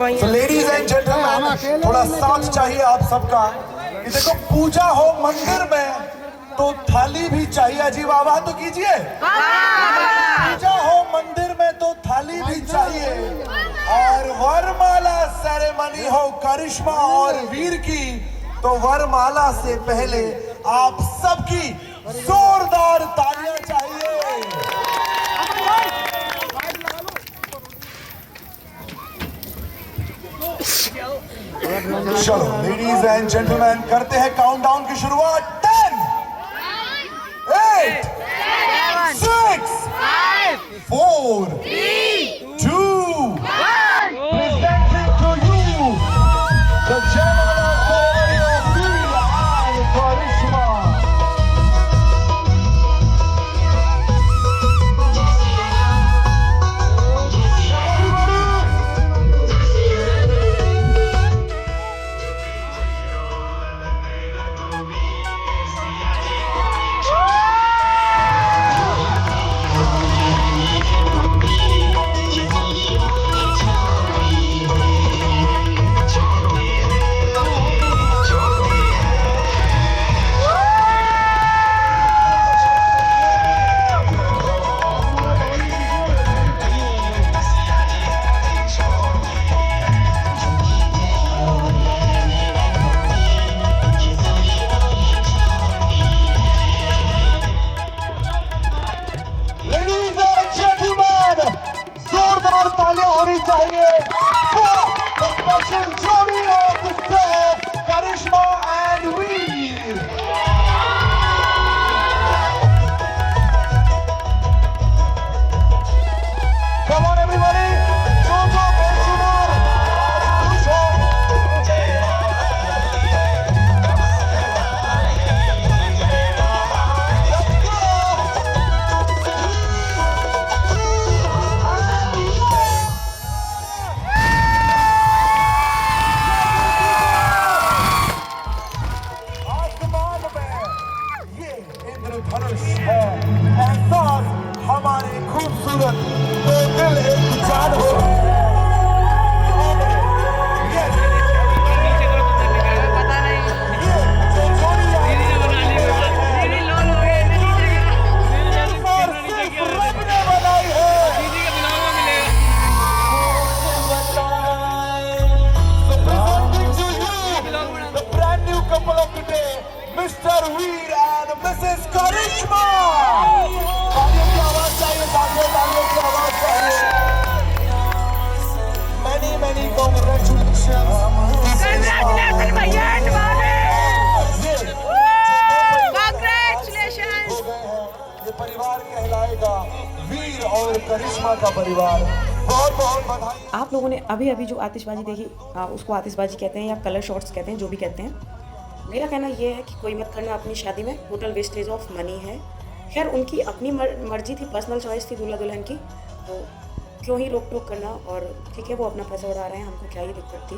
तो ladies and gentleman, थोड़ा साथ चाहिए आप सबका कि देखो पूजा हो मंदिर में तो थाली भी चाहिए। अजीब आवाज तो कीजिए। पूजा हो मंदिर में तो थाली भी चाहिए, और वरमाला सेरेमनी हो करिश्मा और वीर की तो वरमाला से पहले आप सबकी जोरदार तालियां चाहिए। चलो लेडीज एंड जेंटलमैन, करते हैं काउंटडाउन की शुरुआत। 10, 8, 6, 4, 2, 1। Presenting to you the General Authority of Veer and Karishma. होनी चाहिए स्पेशल जोड़ी of Karishma and Veer. Come on everybody, जो बेशुमार खुश हो। धनुष है एहसास हमारे खूबसूरत तो दिल एक जान हो। मिस्टर वीर एंड मिसेस करिश्मा। तालियों की आवाज चाहिए, तालियों की आवाज चाहिए। Many congratulations भैया। ये परिवार कहलाएगा वीर और करिश्मा का परिवार। बहुत बहुत बधाई। आप लोगों ने अभी जो आतिशबाजी देखी, उसको आतिशबाजी कहते हैं या कलर शॉट्स कहते हैं, जो भी कहते हैं। मेरा कहना ये है कि कोई मत करना अपनी शादी में, टोटल वेस्टेज ऑफ मनी है। खैर उनकी अपनी मर्जी थी, पर्सनल चॉइस थी दूल्हा दुल्हन की, तो क्यों ही रोक टोक करना। और ठीक है, वो अपना पैसा उड़ा रहे हैं, हमको क्या ही दिक्कत थी।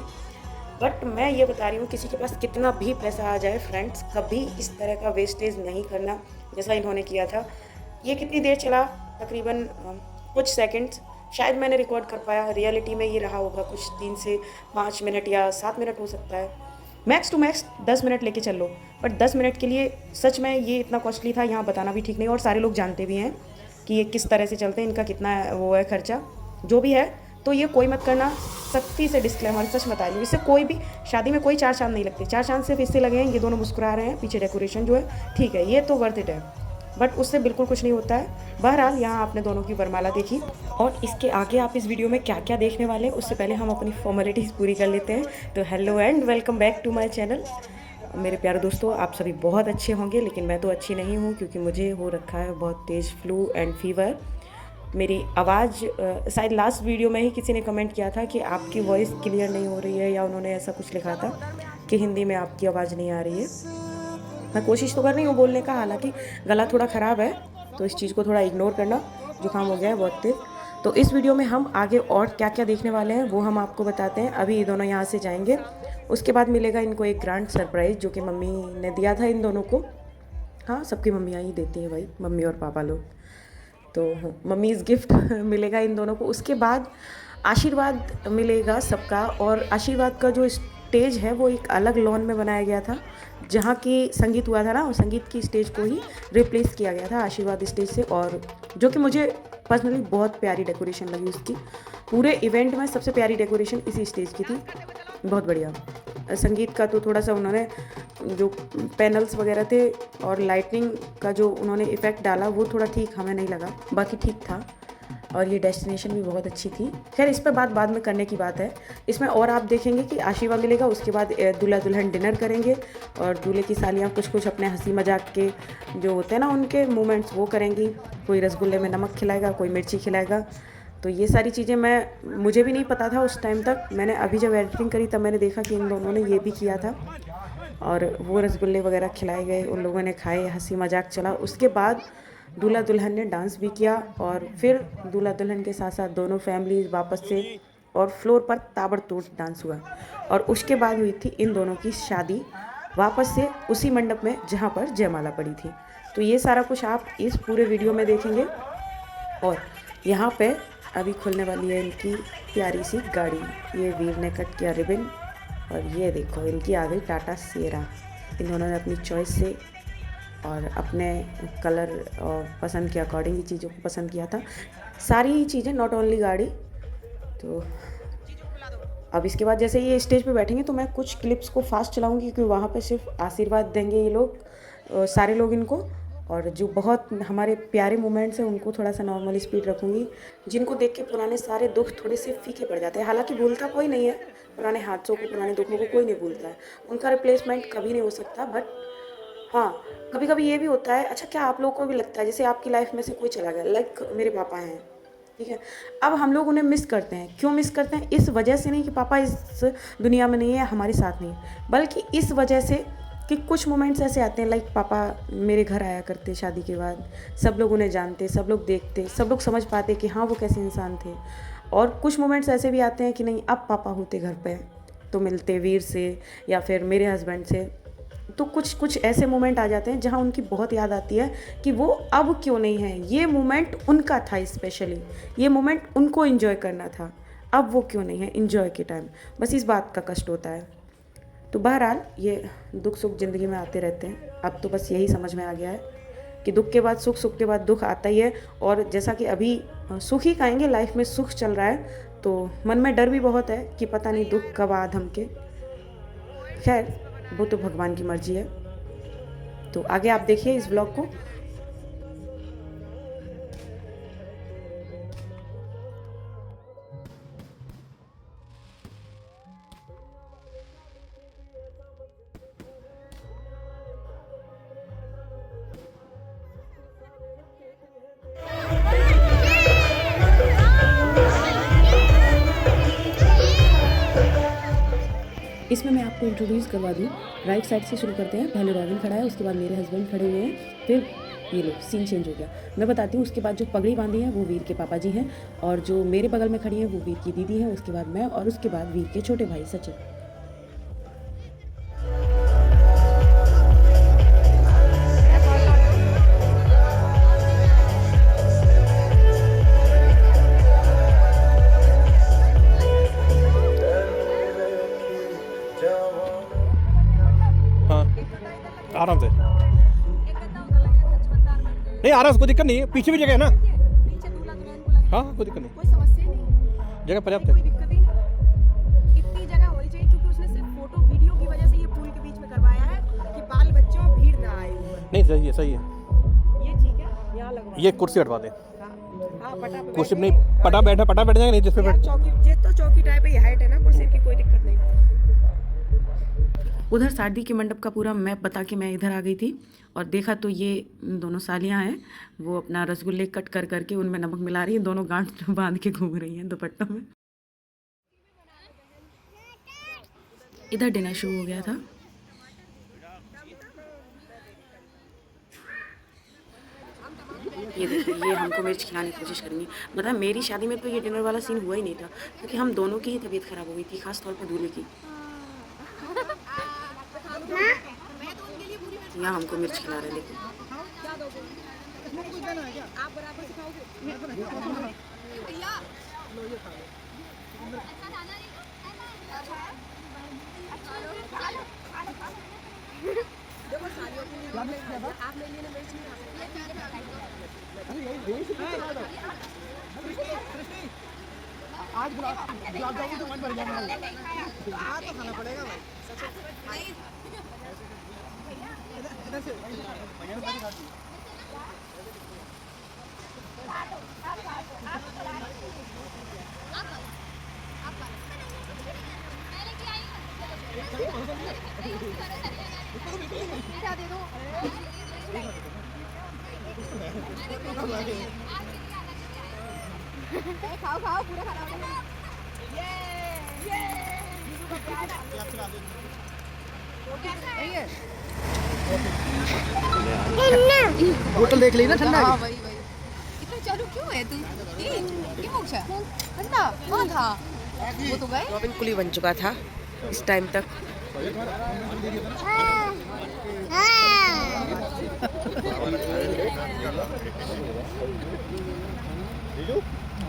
बट मैं ये बता रही हूँ, किसी के पास कितना भी पैसा आ जाए फ्रेंड्स, कभी इस तरह का वेस्टेज नहीं करना जैसा इन्होंने किया था। ये कितनी देर चला? तकरीबन कुछ सेकंड्स, शायद मैंने रिकॉर्ड कर पाया। रियलिटी में ये रहा होगा कुछ 3 से 5 मिनट या 7 मिनट हो सकता है, मैक्स टू मैक्स 10 मिनट लेके चल लो। बट 10 मिनट के लिए सच में ये इतना कॉस्टली था, यहाँ बताना भी ठीक नहीं। और सारे लोग जानते भी हैं कि ये किस तरह से चलते हैं, इनका कितना वो है खर्चा जो भी है। तो ये कोई मत करना, सख्ती से डिस्क्लेमर, सच बता रही हूँ। इससे कोई भी शादी में कोई 4 चांद नहीं लगते। 4 चांद सिर्फ इससे लगे हैं, ये दोनों मुस्कुरा रहे हैं, पीछे डेकोरेशन जो है ठीक है, ये तो वर्थ इट है, बट उससे बिल्कुल कुछ नहीं होता है। बहरहाल यहाँ आपने दोनों की वरमाला देखी, और इसके आगे आप इस वीडियो में क्या क्या देखने वाले हैं उससे पहले हम अपनी फॉर्मेलिटीज़ पूरी कर लेते हैं। तो hello and welcome back to my channel. मेरे प्यारे दोस्तों, आप सभी बहुत अच्छे होंगे, लेकिन मैं तो अच्छी नहीं हूँ क्योंकि मुझे हो रखा है बहुत तेज़ फ्लू एंड फीवर। मेरी आवाज़ शायद लास्ट वीडियो में ही किसी ने कमेंट किया था कि आपकी वॉइस क्लियर नहीं हो रही है, या उन्होंने ऐसा कुछ लिखा था कि हिंदी में आपकी आवाज़ नहीं आ रही है। मैं कोशिश तो कर रही हूँ बोलने का, हालांकि गला थोड़ा ख़राब है, तो इस चीज़ को थोड़ा इग्नोर करना। जुकाम हो गया है बहुत तेज। तो इस वीडियो में हम आगे और क्या क्या देखने वाले हैं वो हम आपको बताते हैं। अभी ये दोनों यहाँ से जाएंगे, उसके बाद मिलेगा इनको एक ग्रैंड सरप्राइज़ जो कि मम्मी ने दिया था इन दोनों को। हाँ, सबकी मम्मियाँ ही देती हैं भाई, मम्मी और पापा लोग। तो मम्मीज़ गिफ्ट मिलेगा इन दोनों को। उसके बाद आशीर्वाद मिलेगा सबका। और आशीर्वाद का जो स्टेज है वो एक अलग लॉन में बनाया गया था, जहाँ की संगीत हुआ था ना, और संगीत की स्टेज को ही रिप्लेस किया गया था आशीर्वाद स्टेज से। और जो कि मुझे पर्सनली बहुत प्यारी डेकोरेशन लगी उसकी। पूरे इवेंट में सबसे प्यारी डेकोरेशन इसी स्टेज की थी, बहुत बढ़िया। संगीत का तो थोड़ा सा उन्होंने जो पैनल्स वगैरह थे और लाइटनिंग का जो उन्होंने इफ़ेक्ट डाला वो थोड़ा ठीक हमें नहीं लगा, बाकी ठीक था। और ये डेस्टिनेशन भी बहुत अच्छी थी। खैर इस पर बाद में करने की बात है। इसमें और आप देखेंगे कि आशीर्वाद मिलेगा, उसके बाद दूल्हा दुल्हन डिनर करेंगे और दूल्हे की सालियाँ कुछ अपने हंसी मजाक के जो होते हैं ना उनके मोमेंट्स वो करेंगी। कोई रसगुल्ले में नमक खिलाएगा, कोई मिर्ची खिलाएगा। तो ये सारी चीज़ें मुझे भी नहीं पता था उस टाइम तक। मैंने अभी जब एडिटिंग करी तब मैंने देखा कि इन दोनों ने ये भी किया था और वो रसगुल्ले वगैरह खिलाए गए, उन लोगों ने खाए, हंसी मजाक चला। उसके बाद दूल्हा दुल्हन ने डांस भी किया और फिर दूल्हा दुल्हन के साथ साथ दोनों फैमिलीज वापस से और फ्लोर पर ताबड़तोड़ डांस हुआ। और उसके बाद हुई थी इन दोनों की शादी वापस से उसी मंडप में जहाँ पर जयमाला पड़ी थी। तो ये सारा कुछ आप इस पूरे वीडियो में देखेंगे। और यहाँ पे अभी खुलने वाली है इनकी प्यारी सी गाड़ी। ये वीर ने कट किया रिबन और ये देखो इनकी आ गई टाटा सिएरा। इन दोनों ने अपनी चॉइस से और अपने कलर और पसंद के अकॉर्डिंग ही चीज़ों को पसंद किया था, सारी ही चीज़ें, नॉट ओनली गाड़ी। तो अब इसके बाद जैसे ये स्टेज पे बैठेंगे तो मैं कुछ क्लिप्स को फास्ट चलाऊंगी, क्योंकि वहाँ पे सिर्फ आशीर्वाद देंगे ये लोग, सारे लोग इनको। और जो बहुत हमारे प्यारे मोमेंट्स हैं उनको थोड़ा सा नॉर्मल स्पीड रखूँगी, जिनको देख के पुराने सारे दुख थोड़े से फीके पड़ जाते हैं। हालांकि भूलता कोई नहीं है, पुराने हादसों को, पुराने दुखों को कोई नहीं भूलता है, उनका रिप्लेसमेंट कभी नहीं हो सकता। बट हाँ, कभी कभी ये भी होता है। अच्छा, क्या आप लोगों को भी लगता है जैसे आपकी लाइफ में से कोई चला गया, लाइक मेरे पापा हैं, ठीक है, अब हम लोग उन्हें मिस करते हैं। क्यों मिस करते हैं? इस वजह से नहीं कि पापा इस दुनिया में नहीं है, हमारे साथ नहीं, बल्कि इस वजह से कि कुछ मोमेंट्स ऐसे आते हैं, लाइक पापा मेरे घर आया करते शादी के बाद, सब लोग उन्हें जानते, सब लोग देखते, सब लोग समझ पाते कि हाँ वो कैसे इंसान थे। और कुछ मोमेंट्स ऐसे भी आते हैं कि नहीं, अब पापा होते घर पे तो मिलते वीर से या फिर मेरे हस्बैंड से, तो कुछ ऐसे मोमेंट आ जाते हैं जहाँ उनकी बहुत याद आती है कि वो अब क्यों नहीं है। ये मोमेंट उनका था, स्पेशली ये मोमेंट उनको एंजॉय करना था, अब वो क्यों नहीं है एंजॉय के टाइम। बस इस बात का कष्ट होता है। तो बहरहाल ये दुख सुख ज़िंदगी में आते रहते हैं। अब तो बस यही समझ में आ गया है कि दुख के बाद सुख, सुख के बाद दुख आता ही है। और जैसा कि अभी सुख ही कहेंगे, लाइफ में सुख चल रहा है, तो मन में डर भी बहुत है कि पता नहीं दुख कब आ धमके। खैर वो तो भगवान की मर्जी है। तो आगे आप देखिए इस व्लॉग को। इसमें मैं आपको इंट्रोड्यूस करवा दूँ। राइट साइड से शुरू करते हैं। पहले रॉबिन खड़ा है, उसके बाद मेरे हस्बैंड खड़े हुए हैं, फिर ये लोग, सीन चेंज हो गया। मैं बताती हूँ। उसके बाद जो पगड़ी बांधी है वो वीर के पापा जी हैं, और जो मेरे बगल में खड़ी है वो वीर की दीदी है, उसके बाद मैं, और उसके बाद वीर के छोटे भाई सचिन। आराम से नहीं, आराम से, कोई दिक्कत नहीं है। पीछे भी जगह है ना। हाँ कोई दिक्कत नहीं, कोई समस्या नहीं, जगह पर्याप्त है। कोई दिक्कत ही नहीं। इतनी जगह होनी चाहिए, क्योंकि उसने सिर्फ फोटो वीडियो की वजह से ये पुल के बीच में करवाया है कि बाल बच्चों भीड़ ना आए। नहीं सही है, सही है। ये ठीक है, यहाँ लगवा। ये कुर्सी हटवा दे। हाँ, पटा पे कुर्सी नहीं, पटा बैठ जाएगा नहीं जिस पे बैठ। चौकी, ये तो चौकी टाइप है, हाइट है ना कुर्सी की, कोई दिक्कत नहीं। उधर शादी के मंडप का पूरा मैप बता के मैं इधर आ गई थी और देखा तो ये दोनों सालियाँ हैं, वो अपना रसगुल्ले कट कर करके उनमें नमक मिला रही हैं, दोनों गांठ बांध के घूम रही हैं दुपट्टों में। इधर डिनर शुरू हो गया था। ये देखिए, ये हमको मिर्च खिलाने की कोशिश करेंगी। मतलब मेरी शादी में तो ये डिनर वाला सीन हुआ ही नहीं था, क्योंकि हम दोनों की ही तबीयत खराब हो गई थी, खास तौर पर दूल्हे की। यहाँ हमको मिर्च खिला रहे हैं, देखो। देखो साड़ियों के लिए आप मेरे लिए मिर्च नहीं आज गुलाब जामुन तो मन भर गया मेरा। तो खाना पड़ेगा भाई। इधर से दे दो खाओ खाओ पूरा खाना बोतल देख ली ना ठंडा हाँ वही वही इतना चालू क्यों है तू क्यों ठंडा कौन था वो तो गए बिल्कुल ही बन चुका था इस टाइम तक।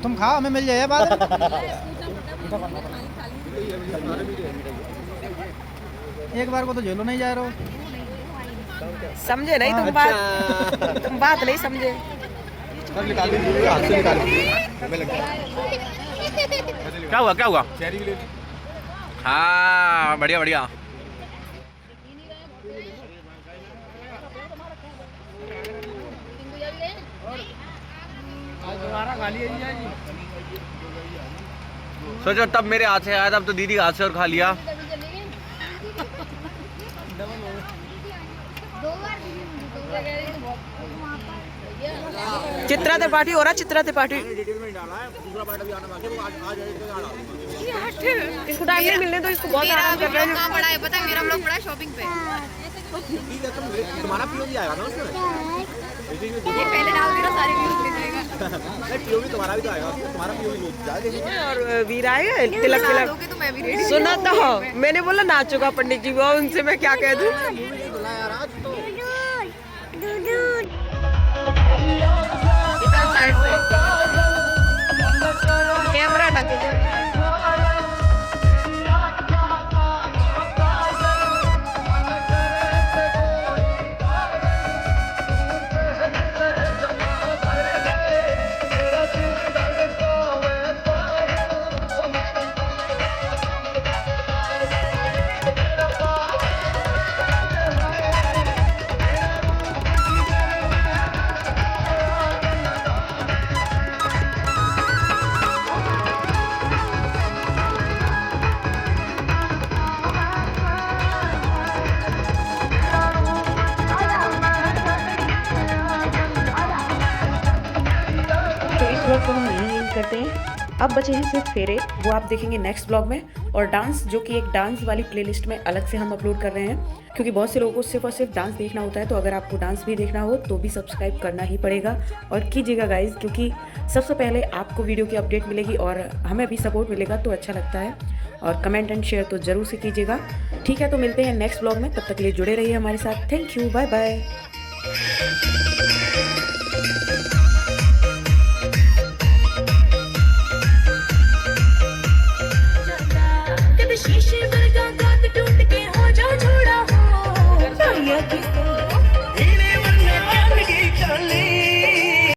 तुम खाओ हमें मिल जाए बाद में। एक बार को तो झेलो नहीं जा रहा हो। समझे नहीं तुम बात नहीं समझे। क्या हुआ हाँ बढ़िया बढ़िया। सोचो तब मेरे हाथ से आया था, अब तो दीदी हाथ से और खा लिया। चित्रा त्रिपाठी हो रहा, चित्रा त्रिपाठी। इसको टाइम नहीं मिलने तो इसको बहुत आराम कर रहे हैं। कहाँ पड़ा है पता है, मेरा ब्लॉग पड़ा है शॉपिंग पे। तुम्हारा पीओवी आएगा ना उसमें? ये पहले डाल देना सारे व्यूज ले जाएगा। पीओवी तुम्हारा भी तो आएगा, तुम्हारा पीओवी और वीरा है तिलक तिलक। तो मैं भी रेडी सुना तो हो, मैंने बोला नाचूंगा पंडित जी वो, उनसे मैं क्या कह दूं। कैमरा ढके को हम यहीं एंड करते हैं। अब बचे हैं सिर्फ फेरे, वो आप देखेंगे नेक्स्ट ब्लॉग में। और डांस, जो कि एक डांस वाली प्लेलिस्ट में अलग से हम अपलोड कर रहे हैं, क्योंकि बहुत से लोगों को सिर्फ और सिर्फ डांस देखना होता है। तो अगर आपको डांस भी देखना हो तो भी सब्सक्राइब करना ही पड़ेगा और कीजिएगा गाइज, क्योंकि सबसे पहले आपको वीडियो की अपडेट मिलेगी और हमें भी सपोर्ट मिलेगा तो अच्छा लगता है। और कमेंट एंड शेयर तो ज़रूर से कीजिएगा। ठीक है, तो मिलते हैं नेक्स्ट ब्लॉग में, तब तक के लिए जुड़े रहिए हमारे साथ। Thank you, bye bye.